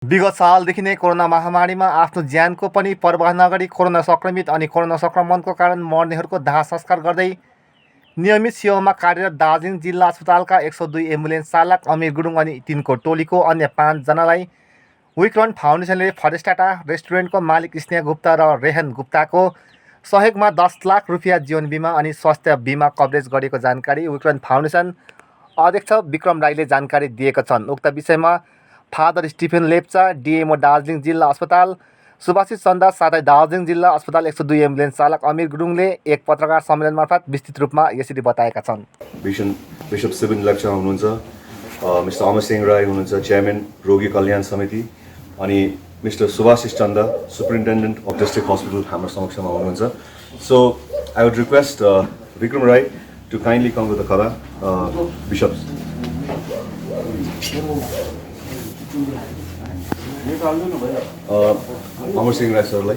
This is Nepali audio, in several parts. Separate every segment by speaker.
Speaker 1: विगत सालदेखि नै कोरोना महामारीमा आफ्नो ज्यानको पनि परवाह नगरी कोरोना सङ्क्रमित अनि कोरोना सङ्क्रमणको कारण मर्नेहरूको दाह संस्कार गर्दै नियमित सेवामा कार्यरत दार्जिलिङ जिल्ला अस्पतालका 102 एम्बुलेन्स चालक अमिर गुरुङ अनि तिनको टोलीको अन्य 5 जनालाई विक्रम फाउन्डेसनले फरेस्ट टाटा रेस्टुरेन्टको मालिक स्नेह गुप्ता र रेहन गुप्ताको सहयोगमा 10 लाख रुपियाँ जीवन बिमा अनि स्वास्थ्य बिमा कभरेज गरेको जानकारी विक्रम फाउन्डेसन अध्यक्ष विक्रम राईले जानकारी दिएका छन्। उक्त विषयमा फादर स्टिफेन लेप्चा, डिएमओ दार्जिलिङ जिल्ला अस्पताल सुभाषिष चन्दा साथै दार्जिलिङ जिल्ला अस्पताल 102 एम्बुलेन्स चालक अमिर गुरुङले एक पत्रकार सम्मेलन मार्फत विस्तृत रूपमा यसरी बताएका छन्।
Speaker 2: बिशप सिबिन लेप्चा हुनुहुन्छ, मिस्टर अमर सिंह राई हुनुहुन्छ, चेयरम्यान रोगी कल्याण समिति, अनि mister Subhashish Chanda, superintendent of district hospital हाम्रो समक्षमा हुनुहुन्छ। So I would request Vikram Rai to kindly come to the कला बिशप। अमर सिंह राई सरलाई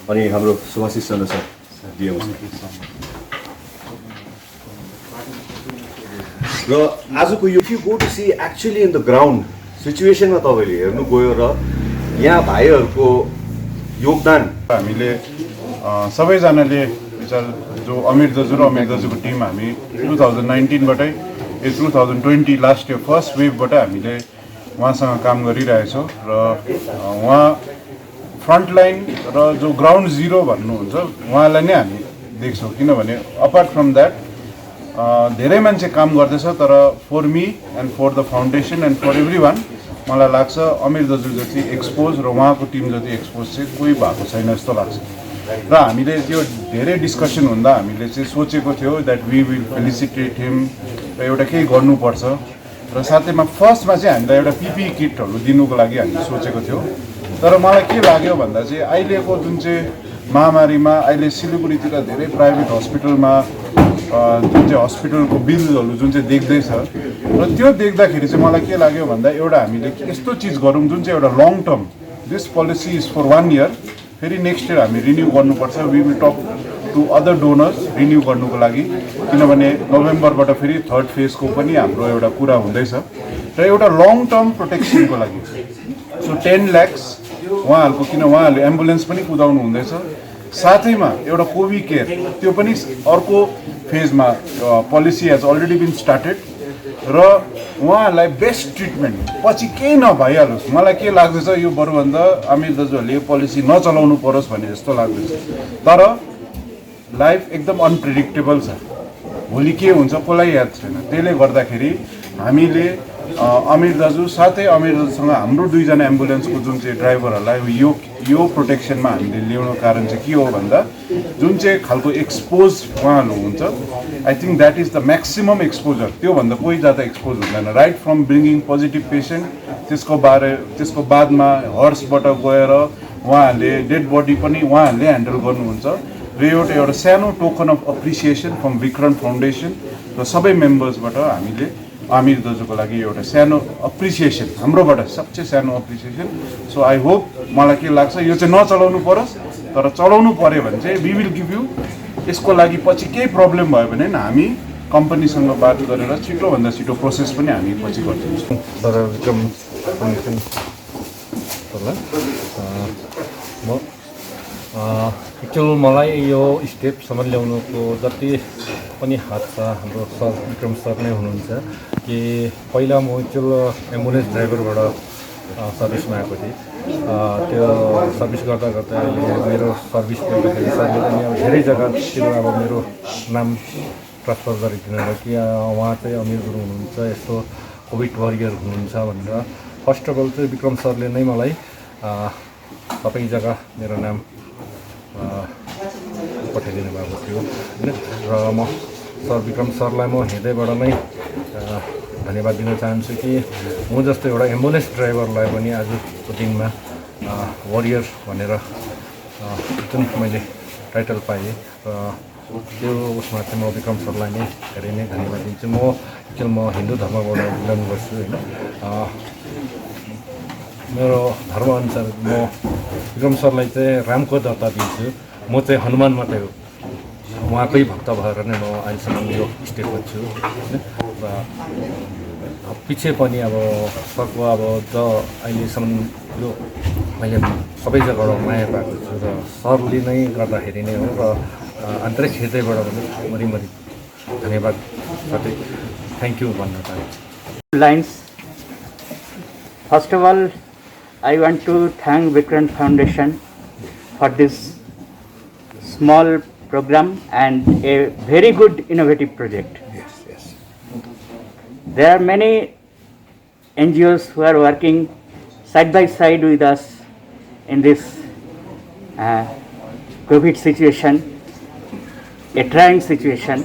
Speaker 2: अनि हाम्रो सुभाषिष चन्द्र सर डिएमओ र आजको यो you go to see actually in the ground सिचुएसनमा तपाईँले हेर्नु गयो र यहाँ भाइहरूको योगदान
Speaker 3: हामीले सबैजनाले जो अमिर दाजु र अमिर दाजुको टिम हामी 2019बाटै 2020 लास्ट इयर फर्स्ट वेभबाट हामीले उहाँसँग काम गरिरहेछौँ र उहाँ फ्रन्टलाइन र जो ग्राउन्ड जिरो भन्नुहुन्छ उहाँलाई नै हामी देख्छौँ। किनभने अपार्ट फ्रम द्याट धेरै मान्छे काम गर्दैछ, तर for me and for the foundation and for every one मलाई लाग्छ अमिर दाजु जति एक्सपोज र उहाँको टिम जति एक्सपोज चाहिँ कोही भएको छैन जस्तो लाग्छ। र हामीले त्यो धेरै डिस्कसन हुँदा हामीले चाहिँ सोचेको थियो द्याट वी विल फेलिसिटेट हिम र एउटा केही गर्नुपर्छ र साथैमा फर्स्टमा चाहिँ हामीलाई एउटा पिपी किटहरू दिनुको लागि हामीले सोचेको थियो। तर मलाई के लाग्यो भन्दा चाहिँ अहिलेको जुन चाहिँ महामारीमा अहिले सिलगढीतिर धेरै प्राइभेट हस्पिटलमा जुन चाहिँ हस्पिटलको बिलहरू जुन चाहिँ देख्दैछ र त्यो देख्दाखेरि चाहिँ मलाई के लाग्यो भन्दा एउटा हामीले यस्तो चिज गरौँ जुन चाहिँ एउटा long term, this policy is for 1 year, फेरि नेक्स्ट इयर हामी रिन्यू गर्नुपर्छ। We will talk to other donors renew गर्नुको लागि, किनभने नोभेम्बरबाट फेरि थर्ड फेजको पनि हाम्रो एउटा कुरा हुँदैछ र एउटा लङ टर्म प्रोटेक्सनको लागि। सो 10 लाख उहाँहरूको, किन उहाँहरूले एम्बुलेन्स पनि कुदाउनु हुँदैछ, साथैमा एउटा कोभिड केयर त्यो पनि अर्को फेजमा policy has already been started र उहाँहरूलाई बेस्ट ट्रिटमेन्ट पछि केही नभइहालोस्। मलाई के लाग्दैछ यो बरुभन्दा अमिर दाजुहरूले यो पोलिसी नचलाउनु परोस् भन्ने जस्तो लाग्दैछ। तर लाइफ एकदम अनप्रेडिक्टेबल छ, भोलि के हुन्छ कसलाई याद छैन। त्यसले गर्दाखेरि हामीले अमिर दाजु साथै अमिर दाजुसँग हाम्रो 2 जना एम्बुलेन्सको जुन चाहिँ ड्राइभरहरूलाई यो प्रोटेक्सनमा हामीले ल्याउनु कारण चाहिँ के हो भन्दा जुन चाहिँ खालको एक्सपोज उहाँहरू हुन्छ, I think that is the maximum exposure. त्योभन्दा कोही ज्यादा एक्सपोज हुँदैन। Right from bringing positive patient, त्यसको बादमा हर्सबाट गएर उहाँहरूले डेड बडी पनि उहाँहरूले ह्यान्डल गर्नुहुन्छ र एउटा सानो token of appreciation from Vikram foundation र सबै मेम्बर्सबाट हामीले अमिर दाजुको लागि एउटा सानो अप्रिसिएसन, हाम्रोबाट सबसे सानो अप्रिसिएसन। सो आई होप, मलाई के लाग्छ यो चाहिँ नचलाउनु परोस्, तर चलाउनु पऱ्यो भने चाहिँ वी विल गिभ यु। यसको लागि पछि केही प्रब्लम भयो भने हामी कम्पनीसँग बात गरेर छिटोभन्दा छिटो प्रोसेस पनि हामी पछि गर्छौँ।
Speaker 4: विक्रम फाउन्डेसन म एक्चुअल मलाई यो स्टेपसम्म ल्याउनुको जति पनि हात छ हाम्रो सर विक्रम सर नै हुनुहुन्छ। कि पहिला म एक्चुअल एम्बुलेन्स ड्राइभरबाट सर्भिसमा आएको थिएँ। त्यो सर्भिस गर्दा गर्दा अहिले मेरो सर्भिस गर्दाखेरि सरले पनि अब धेरै जग्गातिर अब मेरो नाम ट्रान्सफर गरिदिनु भयो कि उहाँ चाहिँ अमिर गुरुङ हुनुहुन्छ, यस्तो कोभिड वरियर हुनुहुन्छ भनेर। फर्स्ट अफ अल चाहिँ विक्रम सरले नै मलाई सबै जग्गा मेरो नाम पठाइदिनु भएको थियो होइन। र म सर विक्रम सरलाई म हृदयबाट नै धन्यवाद दिन चाहन्छु कि म जस्तो एउटा एम्बुलेन्स ड्राइभरलाई पनि आजको दिनमा वरियर भनेर जुन मैले टाइटल पाएँ र त्यो उसमा चाहिँ म विक्रम सरलाई नै धेरै नै धन्यवाद दिन्छु। म हिन्दू धर्मबाट बिलोङ गर्छु होइन। मेरो धर्मअनुसार म विक्रम सरलाई चाहिँ रामको दत्ता दिन्छु। म चाहिँ हनुमान मात्रै हो, उहाँकै भक्त भएर नै म अहिलेसम्म यो स्टेपमा छु होइन। र पछि पनि अब सरको अब अहिलेसम्म यो मैले सबै जग्गाबाट माया पाएको छु र सरले नै गर्दाखेरि नै हो र आन्तरिक हृदयबाट पनि मरिमरि धन्यवाद साथै थ्याङ्क यू भन्न चाहन्छु।
Speaker 5: Lines. First of all, I want to thank Vikrant Foundation for this small program and a very good innovative project.
Speaker 6: Yes.
Speaker 5: There are many NGOs who are working side by side with us in this COVID situation, a trying situation,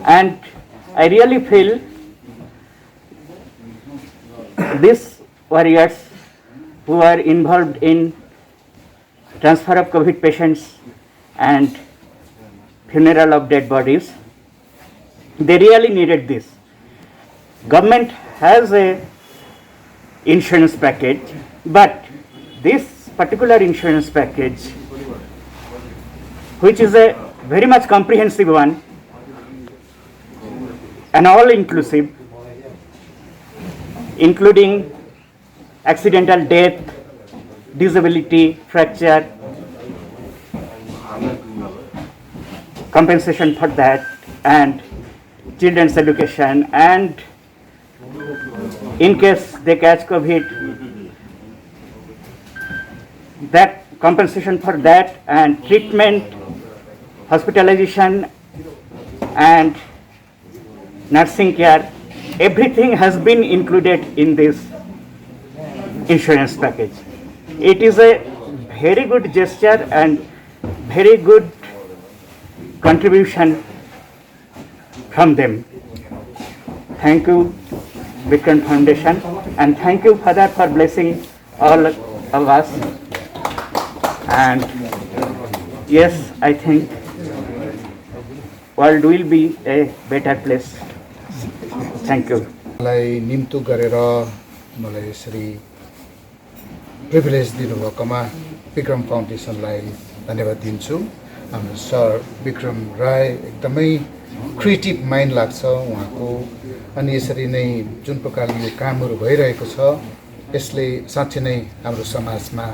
Speaker 5: and I really feel these warriors who are involved in transfer of COVID patients and funeral of dead bodies, they really needed this. Government has a insurance package, but this particular insurance package, which is a very much comprehensive one and all inclusive, including accidental death, disability, fracture, compensation for that, and children's education, and in case they catch COVID, that compensation for that, and treatment, hospitalization, and nursing care, everything has been included in this insurance package. It is a very good gesture and very good contribution from them. Thank you, Vikrant Foundation, and thank you, Father, for blessing all of us. And yes, I think world will be a better place. Thank you.
Speaker 6: मलाई निम्तो गरेर मलाई यसरी प्रिभिलेज दिनुभएकोमा विक्रम फाउन्डेसनलाई धन्यवाद दिन्छु। हाम्रो सर विक्रम राय एकदमै क्रिएटिभ माइन्ड लाग्छ उहाँको, अनि यसरी नै जुन प्रकारले यो कामहरू भइरहेको छ यसले साँच्चै नै हाम्रो समाजमा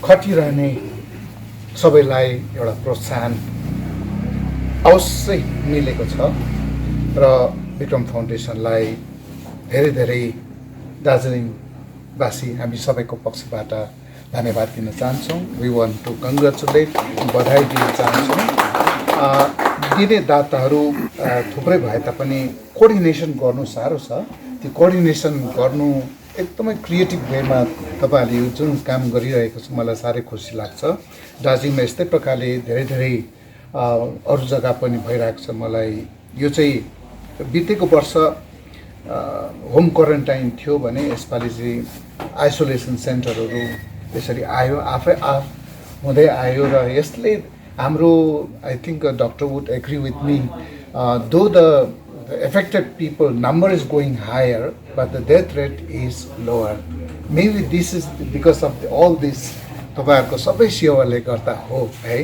Speaker 6: खटिरहने सबैलाई एउटा प्रोत्साहन अवश्य मिलेको छ र विक्रम फाउन्डेसनलाई धेरै धेरै दार्जिलिङवासी हामी सबैको पक्षबाट धन्यवाद दिन चाहन्छौँ। वी वान्ट टु कङ्ग्रेचुलेट, बधाई दिन चाहन्छौँ। दिने दाताहरू थुप्रै भए तापनि कोअर्डिनेसन गर्नु साह्रो छ। त्यो कोअर्डिनेसन गर्नु एकदमै क्रिएटिभ वेमा तपाईँहरूले यो जुन काम गरिरहेको छ मलाई साह्रै खुसी लाग्छ। दार्जिलिङमा यस्तै प्रकारले धेरै धेरै अरू जग्गा पनि भइरहेको छ। मलाई यो चाहिँ बितेको वर्ष होम क्वारेन्टाइन थियो भने यसपालि चाहिँ आइसोलेसन सेन्टरहरू यसरी आयो, आफै हुँदै आयो र यसले हाम्रो I think doctor would agree with me, though the affected people number is going higher but the death rate is lower. Maybe this is because of all this तपाईहरुको सबै सेवाले गर्दा हो है।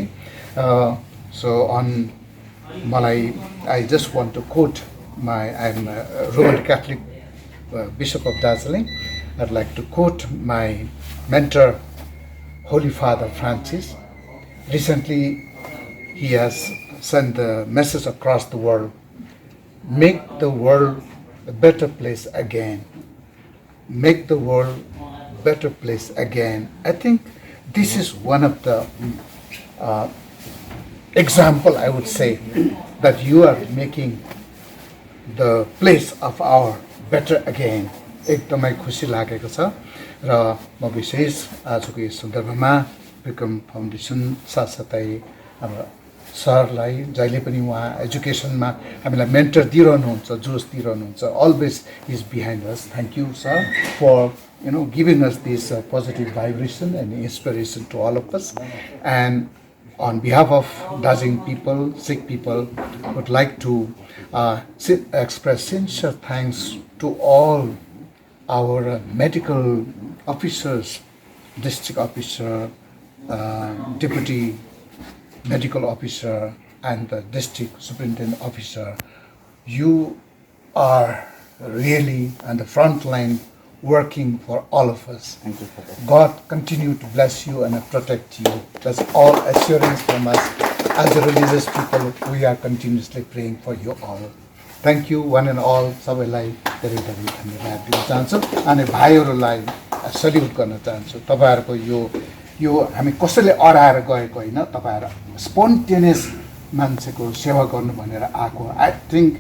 Speaker 6: So on मलाई I just want to quote I'm a Roman Catholic Bishop of Darjeeling. I'd like to quote my mentor Holy Father Francis. Recently he has sent the message across the world: make the world a better place again. Make the world a better place again. I think this is one of the example, I would say, that you are making the place of our better again. एकदमै खुसी लागेको छ र म विशेष आजको यस सन्दर्भमा विक्रम फाउन्डेसन साथसाथै हाम्रो सरलाई जहिले पनि उहाँ एजुकेसनमा हामीलाई मेन्टर दिइरहनुहुन्छ, जोस दिइरहनुहुन्छ, always is behind us. Thank you, sir, for giving us this positive vibration and inspiration to all of us. And on behalf of Darjeeling people, Sikh people, would like to express sincere thanks to all our medical officers, district officer, deputy medical officer, and the district superintendent officer. You are really on the front line working for all of us.
Speaker 5: Thank you for that.
Speaker 6: God continue to bless you and protect you. That's all assurance from us. As a religious people, we are continuously praying for you all. Thank you one and all. सबैलाई धेरै धेरै धन्यवाद दिन चाहन्छु अनि भाइहरूलाई सल्युट गर्न चाहन्छु। तपाईहरुको यो हामी कसैले अराएर गएको होइन, तपाईहरु स्पोन्टेनियस मान्छेको सेवा गर्नु भनेर आएको। आई थिंक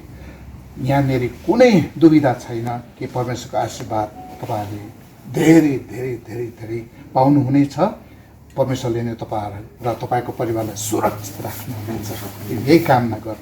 Speaker 6: यहाँनेरि कुनै दुविधा छैन कि परमेश्वरको आशीर्वाद तपाईहरुले धेरै धेरै धेरै धेरै पाउनुहुनेछ। परमेश्वरले नै तपाईहरु र तपाईको परिवारलाई सुरक्षित राख्नुहुनेछ। यही कामना गर्छु।